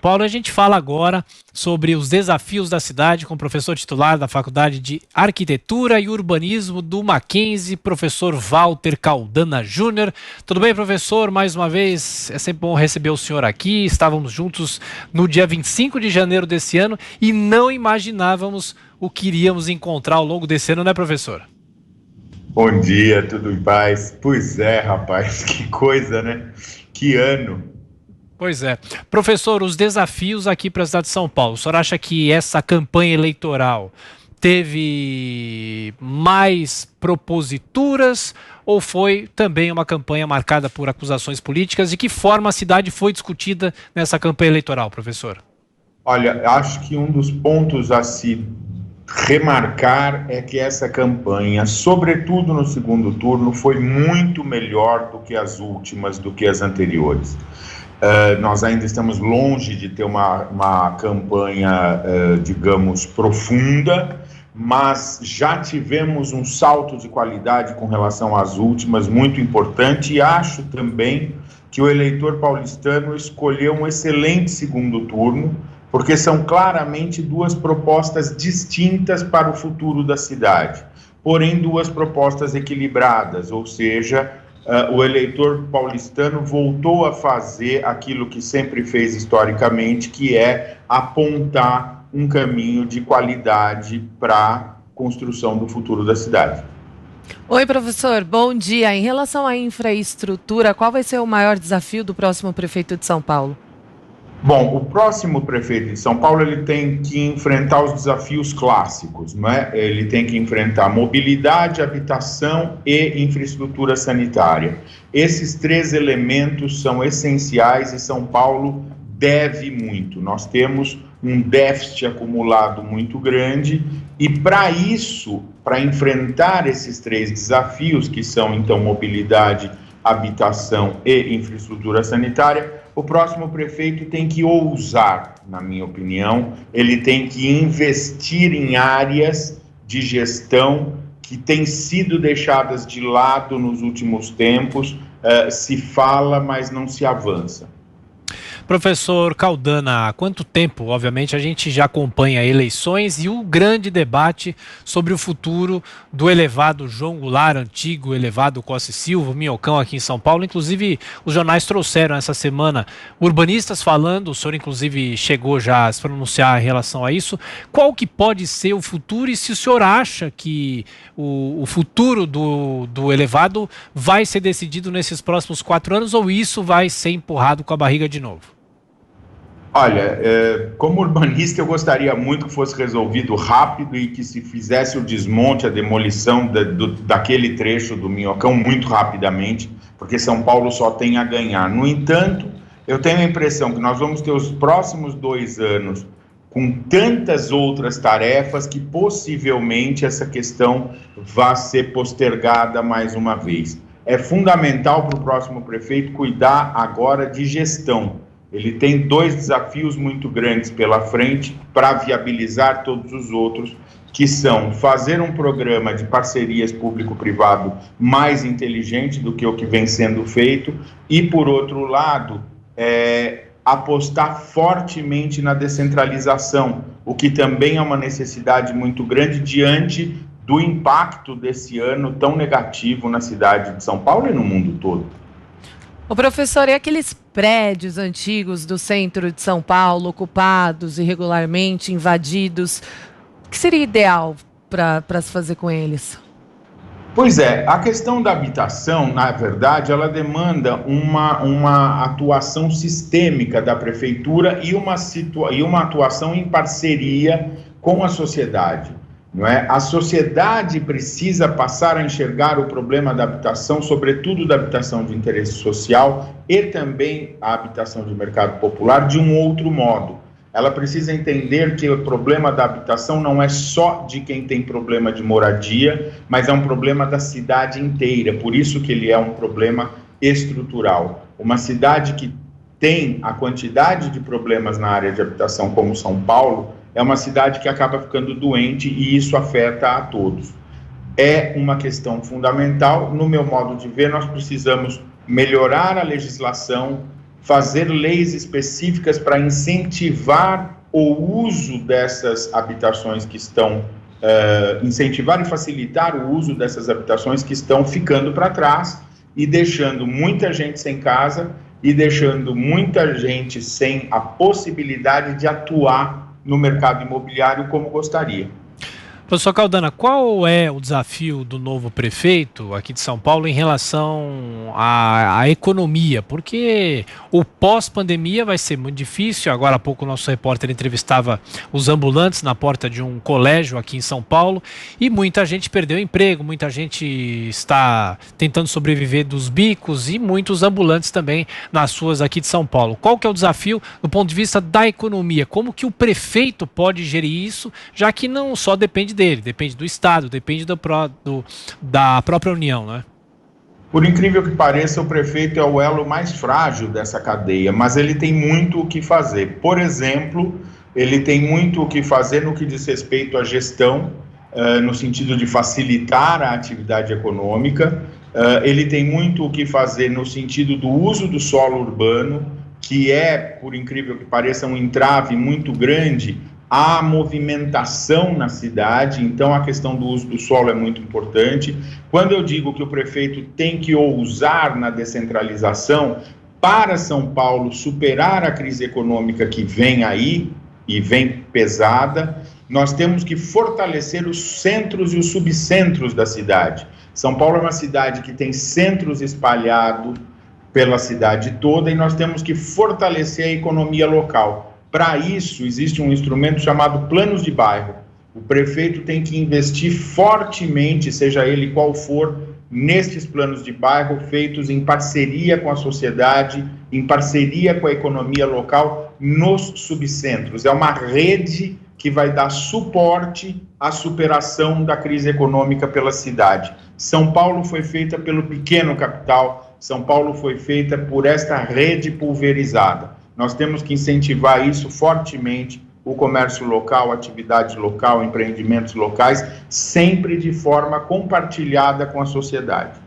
Paulo, a gente fala agora sobre os desafios da cidade com o professor titular da Faculdade de Arquitetura e Urbanismo do Mackenzie, professor Walter Caldana Júnior. Tudo bem, professor? Mais uma vez, é sempre bom receber o senhor aqui. Estávamos juntos no dia 25 de janeiro desse ano e não imaginávamos o que iríamos encontrar ao longo desse ano, né, professor? Bom dia, tudo em paz? Pois é, rapaz, que coisa, né? Que ano! Pois é. Professor, os desafios aqui para a cidade de São Paulo. O senhor acha que essa campanha eleitoral teve mais proposituras ou foi também uma campanha marcada por acusações políticas? De que forma a cidade foi discutida nessa campanha eleitoral, professor? Olha, acho que um dos pontos a se remarcar é que essa campanha, sobretudo no segundo turno, foi muito melhor do que as últimas, do que as anteriores. Nós ainda estamos longe de ter uma campanha, digamos, profunda, mas já tivemos um salto de qualidade com relação às últimas, muito importante, e acho também que o eleitor paulistano escolheu um excelente segundo turno, porque são claramente duas propostas distintas para o futuro da cidade, porém duas propostas equilibradas, ou seja, o eleitor paulistano voltou a fazer aquilo que sempre fez historicamente, que é apontar um caminho de qualidade para a construção do futuro da cidade. Oi, professor, bom dia. Em relação à infraestrutura, qual vai ser o maior desafio do próximo prefeito de São Paulo? Bom, o próximo prefeito de São Paulo ele tem que enfrentar os desafios clássicos, não é? Ele tem que enfrentar mobilidade, habitação e infraestrutura sanitária. Esses três elementos são essenciais e São Paulo deve muito. Nós temos um déficit acumulado muito grande e para isso, para enfrentar esses três desafios, que são então mobilidade, habitação e infraestrutura sanitária, o próximo prefeito tem que ousar, na minha opinião, ele tem que investir em áreas de gestão que têm sido deixadas de lado nos últimos tempos, se fala, mas não se avança. Professor Caldana, há quanto tempo, obviamente, a gente já acompanha eleições e o grande debate sobre o futuro do elevado João Goulart, antigo elevado Costa e Silva, Minhocão aqui em São Paulo. Inclusive, os jornais trouxeram essa semana urbanistas falando, o senhor inclusive chegou já a se pronunciar em relação a isso. Qual que pode ser o futuro e se o senhor acha que o futuro do elevado vai ser decidido nesses próximos 4 anos ou isso vai ser empurrado com a barriga de novo? Olha, como urbanista eu gostaria muito que fosse resolvido rápido e que se fizesse o desmonte, a demolição daquele trecho do Minhocão muito rapidamente, porque São Paulo só tem a ganhar. No entanto, eu tenho a impressão que nós vamos ter os próximos 2 anos com tantas outras tarefas que possivelmente essa questão vá ser postergada mais uma vez. É fundamental para o próximo prefeito cuidar agora de gestão. Ele tem 2 desafios muito grandes pela frente para viabilizar todos os outros, que são fazer um programa de parcerias público-privado mais inteligente do que o que vem sendo feito e, por outro lado, apostar fortemente na descentralização, o que também é uma necessidade muito grande diante do impacto desse ano tão negativo na cidade de São Paulo e no mundo todo. O professor, e aqueles prédios antigos do centro de São Paulo, ocupados irregularmente, invadidos, o que seria ideal para se fazer com eles? Pois é, a questão da habitação, na verdade, ela demanda uma atuação sistêmica da prefeitura e uma atuação em parceria com a sociedade. Não é? A sociedade precisa passar a enxergar o problema da habitação, sobretudo da habitação de interesse social e também a habitação de mercado popular, de um outro modo. Ela precisa entender que o problema da habitação não é só de quem tem problema de moradia, mas é um problema da cidade inteira, por isso que ele é um problema estrutural. Uma cidade que tem a quantidade de problemas na área de habitação como São Paulo, é uma cidade que acaba ficando doente e isso afeta a todos. É uma questão fundamental. No meu modo de ver, nós precisamos melhorar a legislação, fazer leis específicas para incentivar o uso dessas habitações que estão, incentivar e facilitar o uso dessas habitações que estão ficando para trás e deixando muita gente sem casa e deixando muita gente sem a possibilidade de atuar no mercado imobiliário como gostaria. Professor Caldana, qual é o desafio do novo prefeito aqui de São Paulo em relação à economia? Porque o pós-pandemia vai ser muito difícil. Agora há pouco o nosso repórter entrevistava os ambulantes na porta de um colégio aqui em São Paulo e muita gente perdeu emprego, muita gente está tentando sobreviver dos bicos e muitos ambulantes também nas ruas aqui de São Paulo. Qual que é o desafio do ponto de vista da economia? Como que o prefeito pode gerir isso, já que não só depende dele, depende do Estado, depende da própria União, né? Por incrível que pareça, o prefeito é o elo mais frágil dessa cadeia, mas ele tem muito o que fazer. Por exemplo, ele tem muito o que fazer no que diz respeito à gestão, no sentido de facilitar a atividade econômica. Ele tem muito o que fazer no sentido do uso do solo urbano, que é, por incrível que pareça, um entrave muito grande à movimentação na cidade. Então a questão do uso do solo é muito importante. Quando eu digo que o prefeito tem que ousar na descentralização para São Paulo superar a crise econômica que vem aí, e vem pesada, nós temos que fortalecer os centros e os subcentros da cidade. São Paulo é uma cidade que tem centros espalhados pela cidade toda e nós temos que fortalecer a economia local. Para isso, existe um instrumento chamado planos de bairro. O prefeito tem que investir fortemente, seja ele qual for, nestes planos de bairro feitos em parceria com a sociedade, em parceria com a economia local, nos subcentros. É uma rede que vai dar suporte à superação da crise econômica pela cidade. São Paulo foi feita pelo pequeno capital, São Paulo foi feita por esta rede pulverizada. Nós temos que incentivar isso fortemente, o comércio local, atividade local, empreendimentos locais, sempre de forma compartilhada com a sociedade.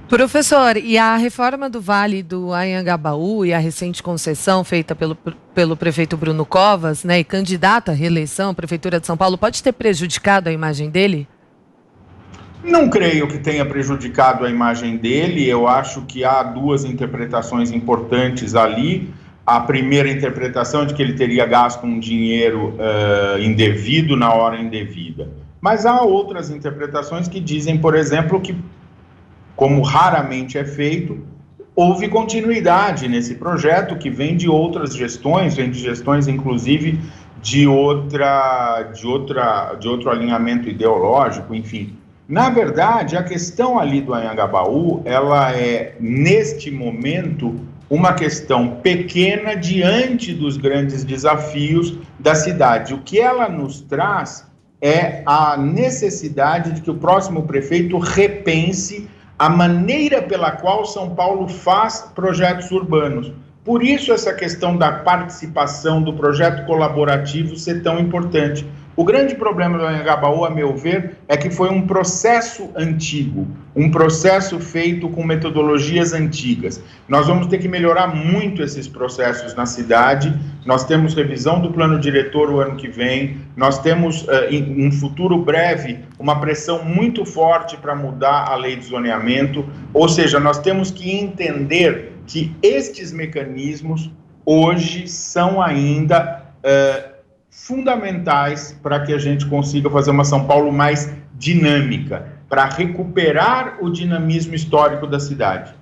Professor, e a reforma do Vale do Anhangabaú e a recente concessão feita pelo prefeito Bruno Covas, né, e candidato à reeleição à Prefeitura de São Paulo, pode ter prejudicado a imagem dele? Não creio que tenha prejudicado a imagem dele. Eu acho que há duas interpretações importantes ali. A primeira interpretação de que ele teria gasto um dinheiro indevido na hora indevida. Mas há outras interpretações que dizem, por exemplo, que, como raramente é feito, houve continuidade nesse projeto que vem de outras gestões, vem de gestões, inclusive, de outro alinhamento ideológico, enfim. Na verdade, a questão ali do Anhangabaú, ela é, neste momento, uma questão pequena diante dos grandes desafios da cidade. O que ela nos traz é a necessidade de que o próximo prefeito repense a maneira pela qual São Paulo faz projetos urbanos. Por isso essa questão da participação do projeto colaborativo ser tão importante. O grande problema do Anhangabaú, a meu ver, é que foi um processo antigo, um processo feito com metodologias antigas. Nós vamos ter que melhorar muito esses processos na cidade. Nós temos revisão do plano diretor o ano que vem, nós temos, em um futuro breve, uma pressão muito forte para mudar a lei de zoneamento, ou seja, nós temos que entender que estes mecanismos hoje são ainda fundamentais para que a gente consiga fazer uma São Paulo mais dinâmica, para recuperar o dinamismo histórico da cidade.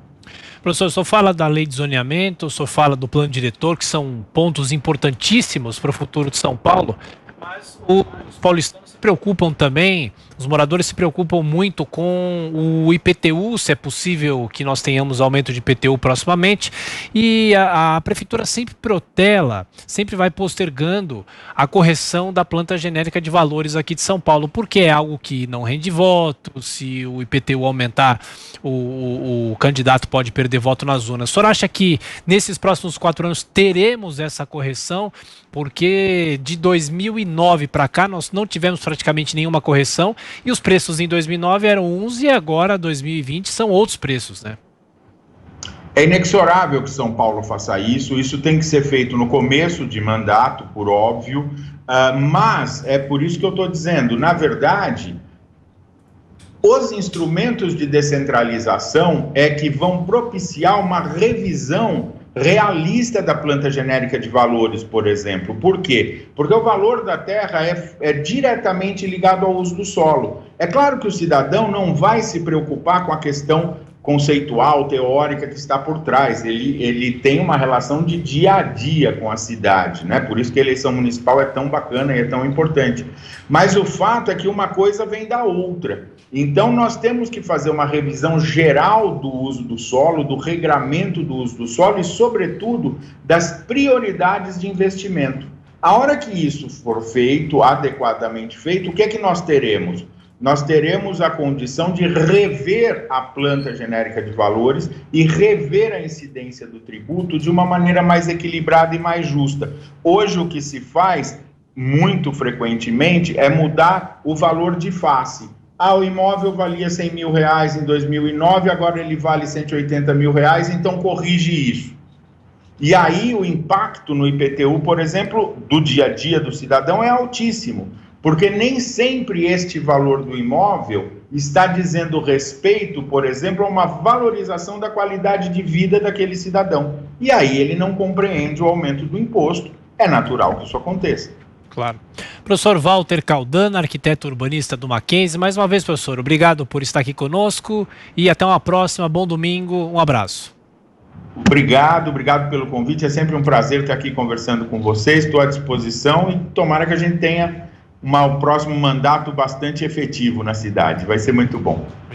Professor, o senhor fala da lei de zoneamento, o senhor fala do plano diretor, que são pontos importantíssimos para o futuro de São Paulo, mas os paulistanos se preocupam também, os moradores se preocupam muito com o IPTU, se é possível que nós tenhamos aumento de IPTU proximamente, e a prefeitura sempre protela, sempre vai postergando a correção da planta genérica de valores aqui de São Paulo, porque é algo que não rende voto, se o IPTU aumentar, o candidato pode perder voto nas urnas. O senhor acha que nesses próximos 4 anos teremos essa correção? Porque de 2009 para cá nós não tivemos praticamente nenhuma correção e os preços em 2009 eram uns e agora 2020 são outros preços, né? É inexorável que São Paulo faça isso, isso tem que ser feito no começo de mandato, por óbvio, mas é por isso que eu estou dizendo, na verdade, os instrumentos de descentralização é que vão propiciar uma revisão realista da planta genérica de valores, por exemplo. Por quê? Porque o valor da terra é diretamente ligado ao uso do solo. É claro que o cidadão não vai se preocupar com a questão conceitual, teórica que está por trás. Ele tem uma relação de dia a dia com a cidade, né? Por isso que a eleição municipal é tão bacana e é tão importante. Mas o fato é que uma coisa vem da outra. Então, nós temos que fazer uma revisão geral do uso do solo, do regramento do uso do solo e, sobretudo, das prioridades de investimento. A hora que isso for feito, adequadamente feito, o que é que nós teremos? Nós teremos a condição de rever a planta genérica de valores e rever a incidência do tributo de uma maneira mais equilibrada e mais justa. Hoje, o que se faz, muito frequentemente, é mudar o valor de face. O imóvel valia R$100 mil em 2009, agora ele vale R$180 mil, então corrige isso. E aí o impacto no IPTU, por exemplo, do dia a dia do cidadão é altíssimo. Porque nem sempre este valor do imóvel está dizendo respeito, por exemplo, a uma valorização da qualidade de vida daquele cidadão. E aí ele não compreende o aumento do imposto. É natural que isso aconteça. Claro. Professor Walter Caldana, arquiteto urbanista do Mackenzie. Mais uma vez, professor, obrigado por estar aqui conosco e até uma próxima. Bom domingo, um abraço. Obrigado pelo convite. É sempre um prazer estar aqui conversando com vocês. Estou à disposição e tomara que a gente tenha um próximo mandato bastante efetivo na cidade. Vai ser muito bom.